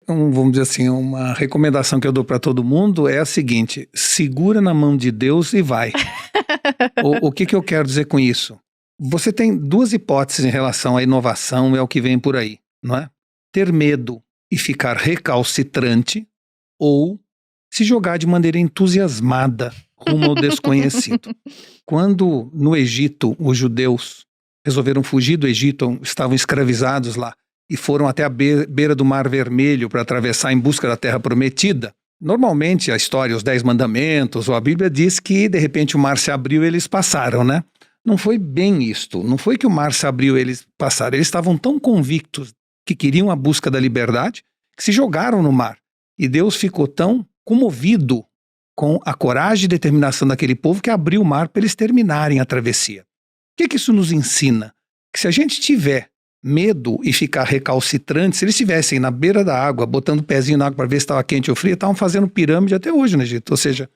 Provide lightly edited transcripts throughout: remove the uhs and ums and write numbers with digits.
vamos dizer assim, uma recomendação que eu dou para todo mundo é a seguinte: segura na mão de Deus e vai. O que eu quero dizer com isso? Você tem duas hipóteses em relação à inovação e ao que vem por aí, não é? Ter medo e ficar recalcitrante ou se jogar de maneira entusiasmada rumo ao desconhecido. Quando no Egito os judeus resolveram fugir do Egito, estavam escravizados lá e foram até a beira do Mar Vermelho para atravessar em busca da Terra Prometida, normalmente a história, os 10 mandamentos ou a Bíblia diz que de repente o mar se abriu e eles passaram, né? Não foi bem isto, não foi que o mar se abriu e eles passaram, eles estavam tão convictos que queriam a busca da liberdade que se jogaram no mar. E Deus ficou tão comovido com a coragem e determinação daquele povo que abriu o mar para eles terminarem a travessia. O que isso nos ensina? Que se a gente tiver medo e ficar recalcitrante, se eles estivessem na beira da água, botando o pezinho na água para ver se estava quente ou frio, estavam fazendo pirâmide até hoje no Egito. Ou seja,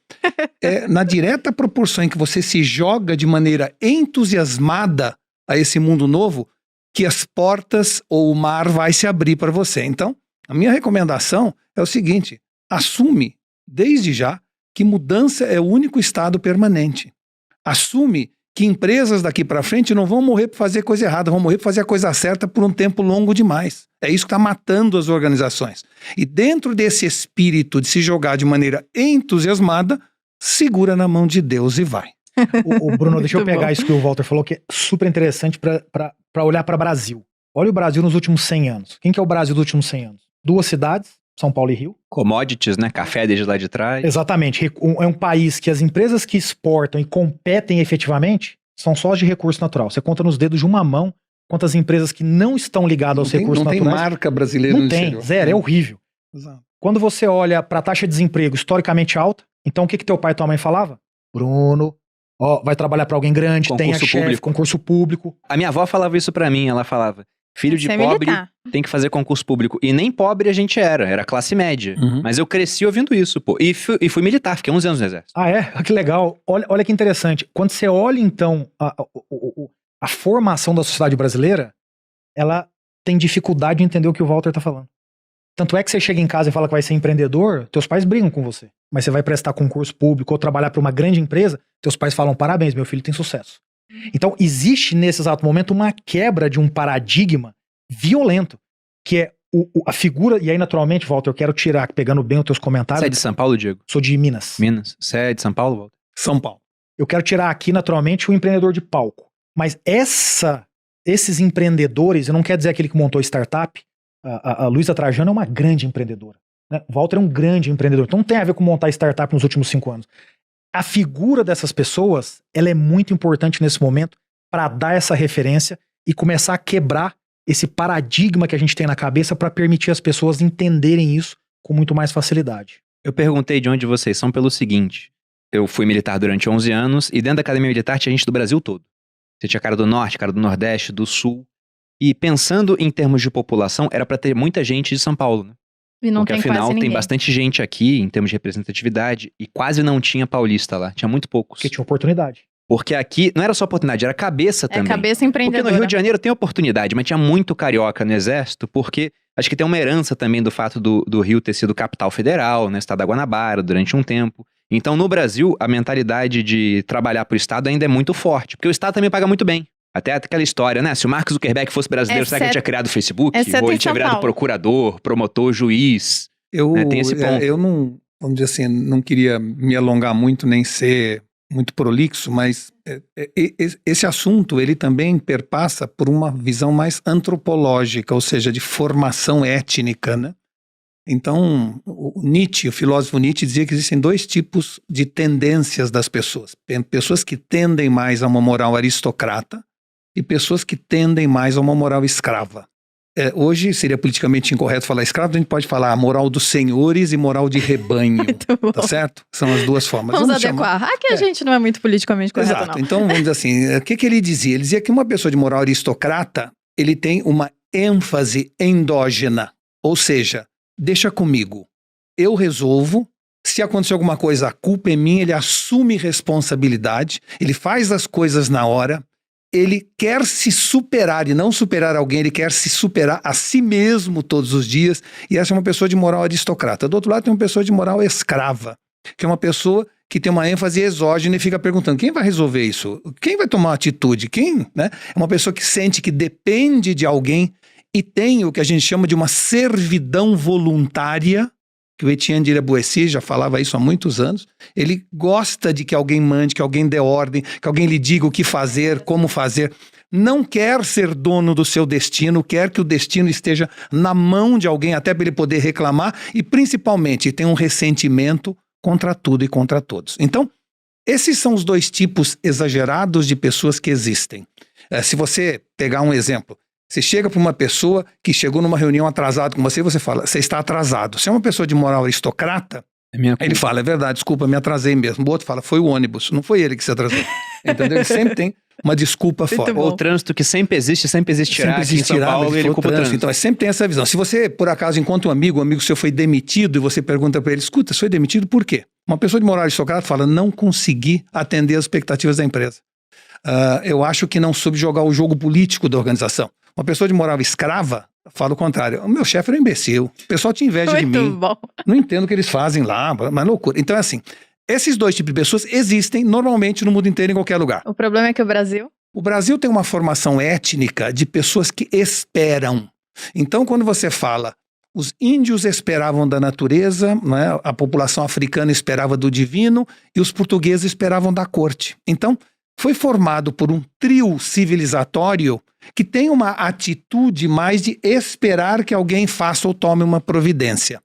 na direta proporção em que você se joga de maneira entusiasmada a esse mundo novo, que as portas ou o mar vai se abrir para você. Então, a minha recomendação é o seguinte: assume, desde já, que mudança é o único estado permanente. Assume que empresas daqui para frente não vão morrer por fazer coisa errada, vão morrer por fazer a coisa certa por um tempo longo demais. É isso que está matando as organizações. E dentro desse espírito de se jogar de maneira entusiasmada, segura na mão de Deus e vai. O Bruno, deixa eu pegar isso que o Walter falou, que é super interessante para olhar para o Brasil. Olha o Brasil nos últimos 100 anos. Quem que é o Brasil dos últimos 100 anos? 2 cidades, São Paulo e Rio. Commodities, né? Café desde lá de trás. Exatamente. É um país que as empresas que exportam e competem efetivamente são só as de recurso natural. Você conta nos dedos de uma mão quantas empresas que não estão ligadas aos recursos naturais. Não tem marca brasileira no exterior. Não tem, zero, é horrível. Exato. Quando você olha para a taxa de desemprego historicamente alta, então o que teu pai e tua mãe falava? Bruno, vai trabalhar para alguém grande, tem a chefe, concurso público. A minha avó falava isso para mim, ela falava: filho de pobre tem que fazer concurso público. E nem pobre a gente era classe média. Uhum. Mas eu cresci ouvindo isso, pô. E fui militar, fiquei 11 anos no exército. Ah, é? Que legal. Olha que interessante. Quando você olha, então, a formação da sociedade brasileira, ela tem dificuldade de entender o que o Walter tá falando. Tanto é que você chega em casa e fala que vai ser empreendedor, teus pais brigam com você. Mas você vai prestar concurso público ou trabalhar para uma grande empresa, teus pais falam: parabéns, meu filho tem sucesso. Então, existe nesse exato momento uma quebra de um paradigma violento, que é a figura, e aí naturalmente, Walter, eu quero tirar, pegando bem os teus comentários. Você é de São Paulo, Diego? Sou de Minas. Minas. Você é de São Paulo, Walter? São Paulo. Eu quero tirar aqui naturalmente o empreendedor de palco. Mas esses empreendedores, eu não quero dizer aquele que montou startup, a Luísa Trajano é uma grande empreendedora, né? O Walter é um grande empreendedor, então não tem a ver com montar startup nos últimos 5 anos. A figura dessas pessoas, ela é muito importante nesse momento para dar essa referência e começar a quebrar esse paradigma que a gente tem na cabeça para permitir as pessoas entenderem isso com muito mais facilidade. Eu perguntei de onde vocês são pelo seguinte: eu fui militar durante 11 anos e dentro da academia militar tinha gente do Brasil todo. Você tinha cara do Norte, cara do Nordeste, do Sul. E pensando em termos de população, era para ter muita gente de São Paulo, né? E não porque tem afinal quase tem ninguém. bastante gente aqui em termos de representatividade e quase não tinha paulista lá, tinha muito poucos. Porque tinha oportunidade. Porque aqui não era só oportunidade, era cabeça também. Cabeça empreendedora. Porque no Rio de Janeiro tem oportunidade, mas tinha muito carioca no exército, porque acho que tem uma herança também do fato do Rio ter sido capital federal, né, estado da Guanabara durante um tempo. Então no Brasil a mentalidade de trabalhar pro Estado ainda é muito forte, porque o Estado também paga muito bem. Até aquela história, né? Se o Mark Zuckerberg fosse brasileiro, será que ele tinha criado o Facebook? Ou ele tinha virado procurador, promotor, juiz? Tem esse ponto. Eu não, vamos dizer assim, não queria me alongar muito, nem ser muito prolixo, mas esse assunto, ele também perpassa por uma visão mais antropológica, ou seja, de formação étnica, né? Então, o filósofo Nietzsche dizia que existem 2 tipos de tendências das pessoas. Pessoas que tendem mais a uma moral aristocrata, e pessoas que tendem mais a uma moral escrava. Hoje seria politicamente incorreto falar escravo, a gente pode falar moral dos senhores e moral de rebanho, tá certo? São as 2 formas. Vamos adequar. Aqui a gente não é muito politicamente correto, exato. não. Então, vamos dizer assim, o que ele dizia? Ele dizia que uma pessoa de moral aristocrata, ele tem uma ênfase endógena, ou seja, deixa comigo, eu resolvo. Se acontecer alguma coisa, a culpa é minha, ele assume responsabilidade, ele faz as coisas na hora, ele quer se superar e não superar alguém, ele quer se superar a si mesmo todos os dias, e essa é uma pessoa de moral aristocrata. Do outro lado tem uma pessoa de moral escrava, que é uma pessoa que tem uma ênfase exógena e fica perguntando, quem vai resolver isso? Quem vai tomar uma atitude? Quem? Né? É uma pessoa que sente que depende de alguém e tem o que a gente chama de uma servidão voluntária, que o Etienne de Boissy já falava isso há muitos anos. Ele gosta de que alguém mande, que alguém dê ordem, que alguém lhe diga o que fazer, como fazer. Não quer ser dono do seu destino, quer que o destino esteja na mão de alguém até para ele poder reclamar e principalmente tem um ressentimento contra tudo e contra todos. Então, esses são os dois tipos exagerados de pessoas que existem. Se você pegar um exemplo, você chega para uma pessoa que chegou numa reunião atrasado com você e você fala, você está atrasado. Se é uma pessoa de moral aristocrata, ele fala, é verdade, desculpa, me atrasei mesmo. O outro fala, foi o ônibus, não foi ele que se atrasou. Entendeu? Ele sempre tem uma desculpa fora. Ou o trânsito que sempre existirá sempre aqui em São Paulo, ele culpa o trânsito. Então, sempre tem essa visão. Se você, por acaso, encontra um amigo seu foi demitido e você pergunta para ele, escuta, você foi demitido por quê? Uma pessoa de moral aristocrata fala, não consegui atender as expectativas da empresa. Eu acho que não soube jogar o jogo político da organização. Uma pessoa de moral escrava fala o contrário. O meu chefe era um imbecil. O pessoal tinha inveja de mim. Bom. Não entendo o que eles fazem lá, mas loucura. Então é assim, esses dois tipos de pessoas existem normalmente no mundo inteiro, em qualquer lugar. O problema é que o Brasil tem uma formação étnica de pessoas que esperam. Então quando você fala, os índios esperavam da natureza, né? A população africana esperava do divino e os portugueses esperavam da corte. Então foi formado por um trio civilizatório que tem uma atitude mais de esperar que alguém faça ou tome uma providência.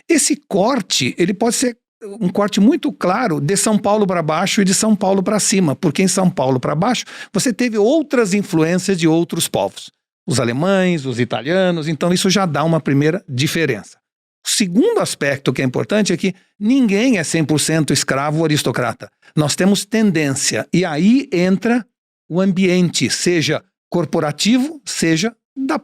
Esse corte, ele pode ser um corte muito claro de São Paulo para baixo e de São Paulo para cima, porque em São Paulo para baixo você teve outras influências de outros povos. Os alemães, os italianos, então isso já dá uma primeira diferença. O segundo aspecto que é importante é que ninguém é 100% escravo ou aristocrata. Nós temos tendência, e aí entra o ambiente, seja corporativo, seja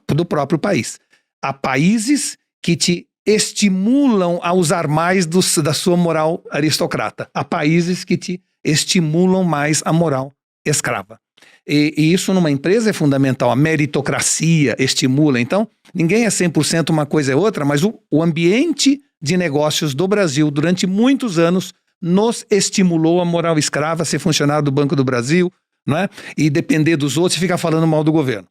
do próprio país. Há países que te estimulam a usar mais da sua moral aristocrata. Há países que te estimulam mais a moral escrava. E isso numa empresa é fundamental. A meritocracia estimula. Então, ninguém é 100% uma coisa é outra, mas o ambiente de negócios do Brasil, durante muitos anos, nos estimulou a moral escrava, ser funcionário do Banco do Brasil, não é? E depender dos outros e ficar falando mal do governo.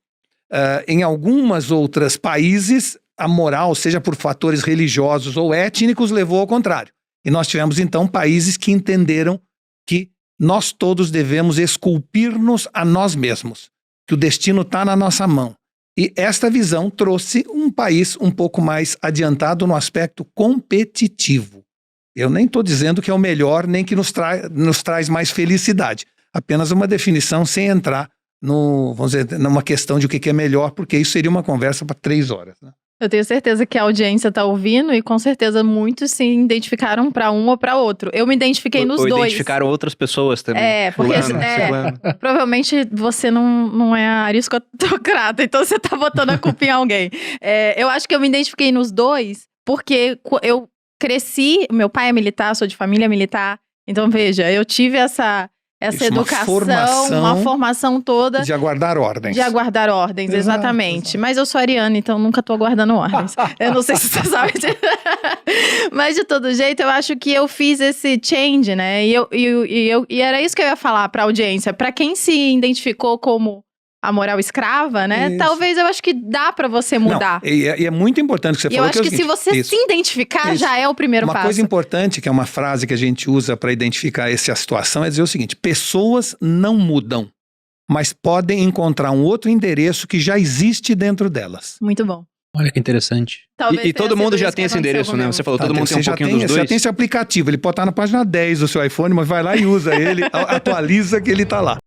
Em algumas outros países, a moral, seja por fatores religiosos ou étnicos, levou ao contrário. E nós tivemos, então, países que entenderam que nós todos devemos esculpir-nos a nós mesmos, que o destino está na nossa mão. E esta visão trouxe um país um pouco mais adiantado no aspecto competitivo. Eu nem estou dizendo que é o melhor, nem que nos traz mais felicidade. Apenas uma definição sem entrar vamos dizer, numa questão de o que é melhor, porque isso seria uma conversa para 3 horas. Né? Eu tenho certeza que a audiência está ouvindo e com certeza muitos se identificaram para um ou para outro. Eu me identifiquei nos dois. Identificaram outras pessoas também. Porque provavelmente você não é aristocrata, então você tá botando a culpa em alguém. Eu acho que eu me identifiquei nos dois porque eu cresci, meu pai é militar, sou de família militar, então veja, eu tive essa educação, uma formação toda. De aguardar ordens. De aguardar ordens, exatamente. Exato. Mas eu sou ariana, então nunca tô aguardando ordens. Eu não sei se você sabe. Mas de todo jeito, eu acho que eu fiz esse change, né? E era isso que eu ia falar pra audiência. Pra quem se identificou como a moral escrava, né? Isso. Talvez eu acho que dá pra você mudar. Não, e é muito importante que você falou. Eu acho que se você se identificar, já é o primeiro passo. Uma coisa importante, que é uma frase que a gente usa para identificar essa situação, é dizer o seguinte: pessoas não mudam, mas podem encontrar um outro endereço que já existe dentro delas. Muito bom. Olha que interessante. E todo mundo já tem esse endereço, né? Você falou, todo mundo tem um pouquinho dos dois. Já tem esse aplicativo, ele pode estar na página 10 do seu iPhone, mas vai lá e usa ele, atualiza que ele está lá.